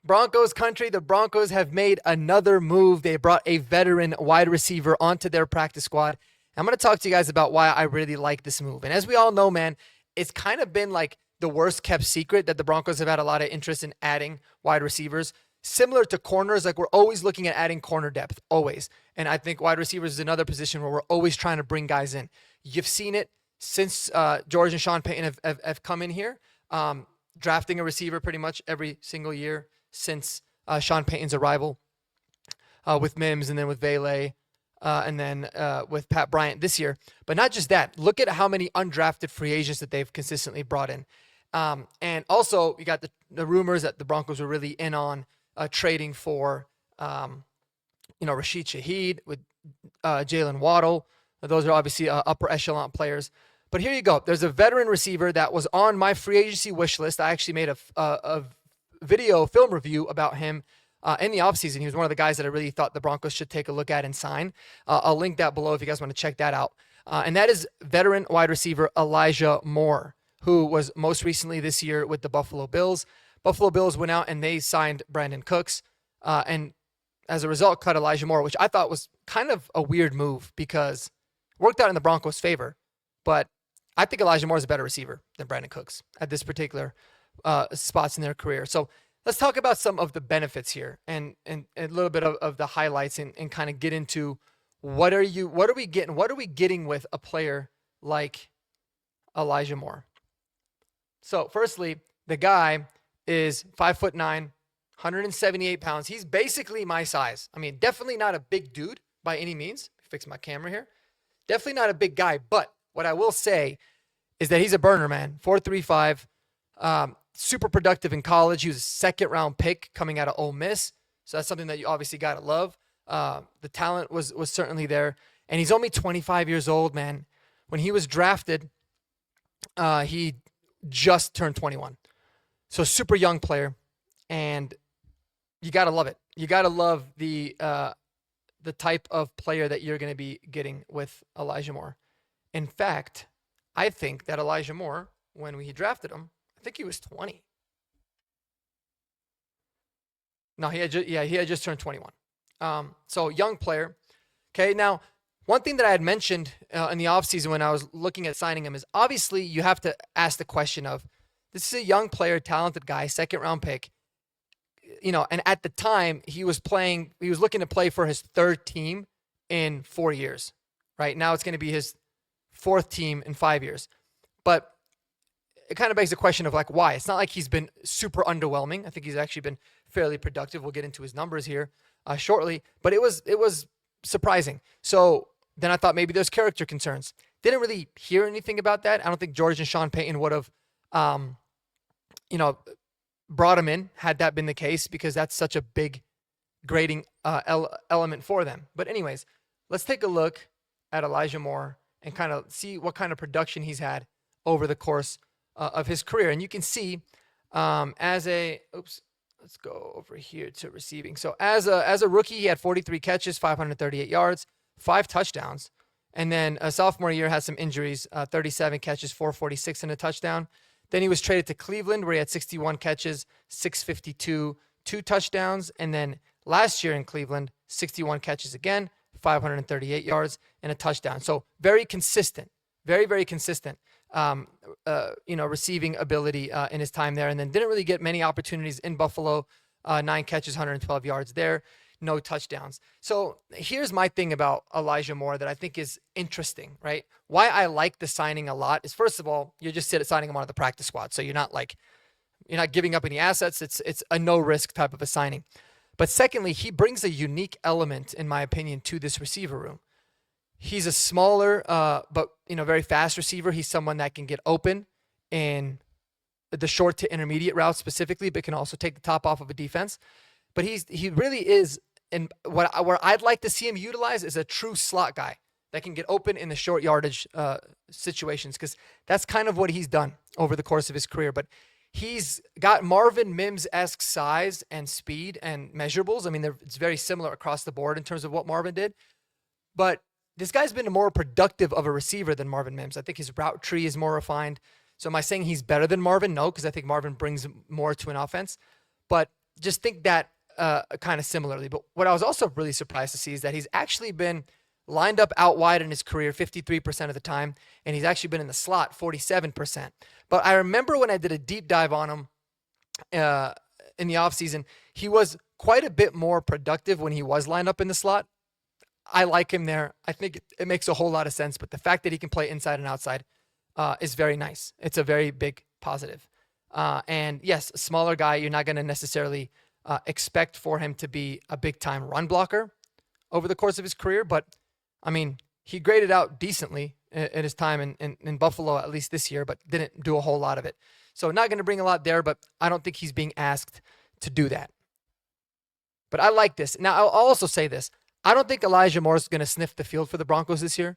Broncos country, the Broncos have made another move. They brought a veteran wide receiver onto their practice squad. I'm going to talk to you guys about why I really like this move. And as we all know, man, it's kind of been like the worst kept secret that the Broncos have had a lot of interest in adding wide receivers. Similar to corners, like we're always looking at adding corner depth, always. And I think wide receivers is another position where we're always trying to bring guys in. You've seen it since George and Sean Payton have come in here, drafting a receiver pretty much every single year since Sean Payton's arrival, with Mims and then with Vele, and then with Pat Bryant this year. But not just that. Look at how many undrafted free agents that they've consistently brought in. And also, you got the rumors that the Broncos were really in on trading for, Rashid Shaheed with Jalen Waddle. Those are obviously upper echelon players. But here you go. There's a veteran receiver that was on my free agency wish list. I actually made a video film review about him in the offseason. He was one of the guys that I really thought the Broncos should take a look at and sign. I'll link that below if you guys want to check that out. And that is veteran wide receiver Elijah Moore, who was most recently this year with the Buffalo Bills. Buffalo Bills went out and they signed Brandon Cooks, and as a result cut Elijah Moore, which I thought was kind of a weird move because it worked out in the Broncos' favor. But I think Elijah Moore is a better receiver than Brandon Cooks at this particular spots in their career. So let's talk about some of the benefits here and a little bit of the highlights and kind of get into what are we getting with a player like Elijah Moore. So firstly, the guy is 5'9", 178 pounds. He's basically my size. I mean, definitely not a big dude by any means. Fix my camera here. Definitely not a big guy, but what I will say is that he's a burner, man. 4.35, super productive in college. He was a second-round pick coming out of Ole Miss, so that's something that you obviously got to love. The talent was certainly there, and he's only 25 years old, man. When he was drafted, he just turned 21. So super young player, and you got to love it. You got to love the type of player that you're going to be getting with Elijah Moore. In fact, I think that Elijah Moore, when we drafted him, I think he was 20. No, he had just turned 21. So young player. Okay, now one thing that I had mentioned in the offseason when I was looking at signing him is obviously you have to ask the question of, this is a young player, talented guy, second round pick. And at the time he was looking to play for his third team in 4 years. Right now it's going to be his fourth team in 5 years. But it kind of begs the question of like, why? It's not like he's been super underwhelming. I think he's actually been fairly productive. We'll get into his numbers here shortly, but it was surprising. So then I thought maybe there's character concerns. Didn't really hear anything about that. I don't think George and Sean Payton would have, brought him in had that been the case, because that's such a big grading element for them. But anyways, let's take a look at Elijah Moore and kind of see what kind of production he's had over the course of his career. And you can see let's go over here to receiving. So as a rookie, he had 43 catches, 538 yards, 5 touchdowns. And then a sophomore year had some injuries, 37 catches, 446 and a touchdown. Then he was traded to Cleveland, where he had 61 catches, 652, 2 touchdowns. And then last year in Cleveland, 61 catches again, 538 yards and a touchdown. So very consistent, very, very consistent, receiving ability in his time there. And then didn't really get many opportunities in Buffalo, 9 catches, 112 yards there, no touchdowns. So here's my thing about Elijah Moore that I think is interesting, right? Why I like the signing a lot is, first of all, you're just signing him onto the practice squad. So you're not giving up any assets. It's a no risk type of a signing. But secondly, he brings a unique element, in my opinion, to this receiver room. He's a smaller, but very fast receiver. He's someone that can get open in the short to intermediate routes specifically, but can also take the top off of a defense. But he really is, and where I'd like to see him utilize is a true slot guy that can get open in the short yardage situations, because that's kind of what he's done over the course of his career. But he's got Marvin Mims-esque size and speed and measurables. I mean, it's very similar across the board in terms of what Marvin did. But this guy's been more productive of a receiver than Marvin Mims. I think his route tree is more refined. So am I saying he's better than Marvin? No, because I think Marvin brings more to an offense. But just think that kind of similarly. But what I was also really surprised to see is that he's actually been lined up out wide in his career 53% of the time, and he's actually been in the slot 47%. But I remember when I did a deep dive on him in the offseason, he was quite a bit more productive when he was lined up in the slot. I like him there. I think it makes a whole lot of sense. But the fact that he can play inside and outside is very nice. It's a very big positive. And yes, a smaller guy, you're not going to necessarily expect for him to be a big-time run blocker over the course of his career. But, I mean, he graded out decently in his time in Buffalo, at least this year, but didn't do a whole lot of it. So not going to bring a lot there, but I don't think he's being asked to do that. But I like this. Now, I'll also say this. I don't think Elijah Moore is going to sniff the field for the Broncos this year.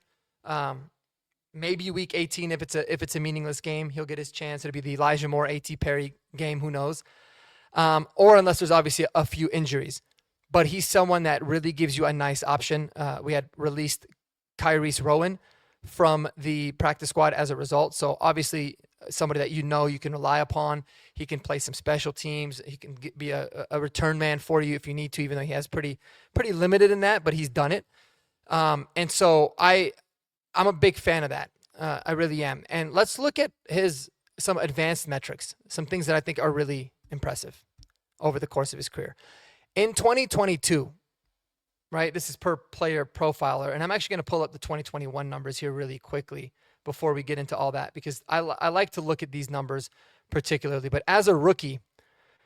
Maybe week 18, if it's a meaningless game, he'll get his chance. It'll be the Elijah Moore, A.T. Perry game. Who knows? Or unless there's obviously a few injuries. But he's someone that really gives you a nice option. We had released Kyrese Rowan from the practice squad as a result. So obviously somebody that you can rely upon. He can play some special teams. He can be a return man for you if you need to, even though he has pretty limited in that, but he's done it. And so I'm a big fan of that. I really am. And let's look at some advanced metrics, some things that I think are really impressive over the course of his career. In 2022, right, this is per player profiler, and I'm actually going to pull up the 2021 numbers here really quickly before we get into all that, because I like to look at these numbers particularly. But as a rookie,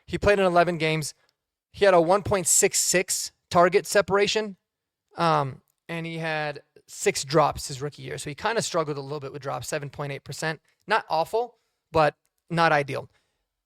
he played in 11 games. He had a 1.66 target separation, and he had 6 drops his rookie year. So he kind of struggled a little bit with drops, 7.8%. Not awful, but not ideal.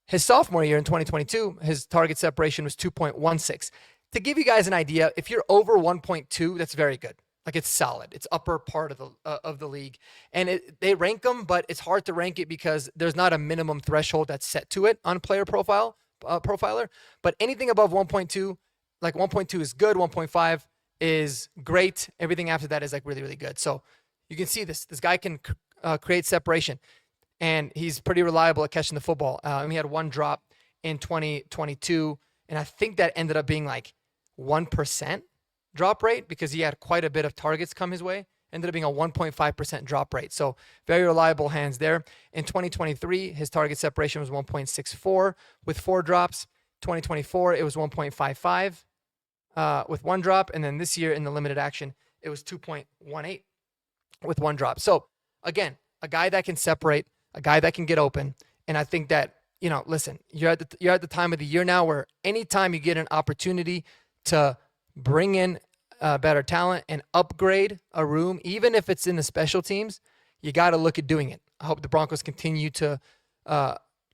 His sophomore year in 2022, his target separation was 2.16. To give you guys an idea, if you're over 1.2, that's very good. Like, it's solid. It's upper part of the league. And they rank them, but it's hard to rank it because there's not a minimum threshold that's set to it on player profiler. But anything above 1.2, like 1.2 is good, 1.5 is great. Everything after that is like really, really good. So you can see this guy can create separation, and he's pretty reliable at catching the football. And he had 1 drop in 2022, and I think that ended up being like 1% drop rate because he had quite a bit of targets come his way. Ended up being a 1.5% drop rate. So very reliable hands there. In 2023, his target separation was 1.64 with 4 drops. 2024, it was 1.55 with 1 drop. And then this year in the limited action, it was 2.18 with 1 drop. So again, a guy that can separate, a guy that can get open. And I think that, listen, you're at the time of the year now where anytime you get an opportunity to bring in better talent and upgrade a room, even if it's in the special teams, you got to look at doing it. I hope the Broncos continue to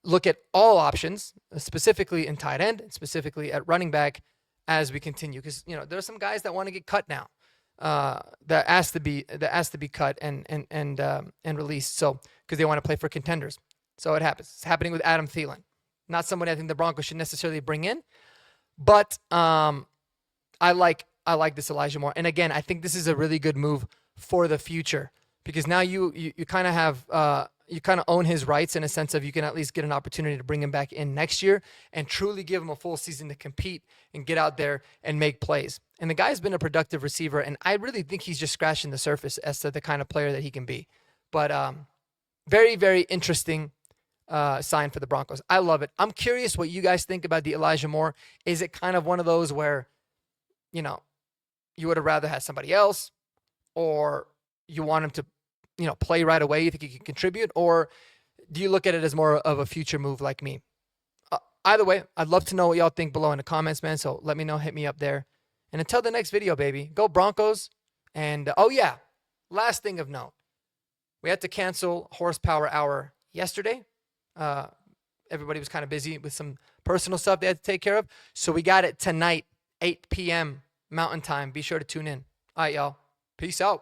look at all options, specifically in tight end, specifically at running back, as we continue. Because there's some guys that want to get cut now, that asked to be cut and released. So because they want to play for contenders. So it happens. It's happening with Adam Thielen. Not somebody I think the Broncos should necessarily bring in, but I like this Elijah Moore. And again, I think this is a really good move for the future because now you kind of have you kind of own his rights in a sense of you can at least get an opportunity to bring him back in next year and truly give him a full season to compete and get out there and make plays. And the guy's been a productive receiver, and I really think he's just scratching the surface as to the kind of player that he can be. But very, very interesting sign for the Broncos. I love it. I'm curious what you guys think about the Elijah Moore. Is it kind of one of those where, you would have rather had somebody else, or you want him to, play right away? You think he can contribute, or do you look at it as more of a future move like me? Either way, I'd love to know what y'all think below in the comments, man. So let me know. Hit me up there. And until the next video, baby, go Broncos. And oh yeah, last thing of note, we had to cancel Horsepower Hour yesterday. Everybody was kind of busy with some personal stuff they had to take care of. So we got it tonight, 8 p.m. Mountain Time. Be sure to tune in. All right, y'all. Peace out.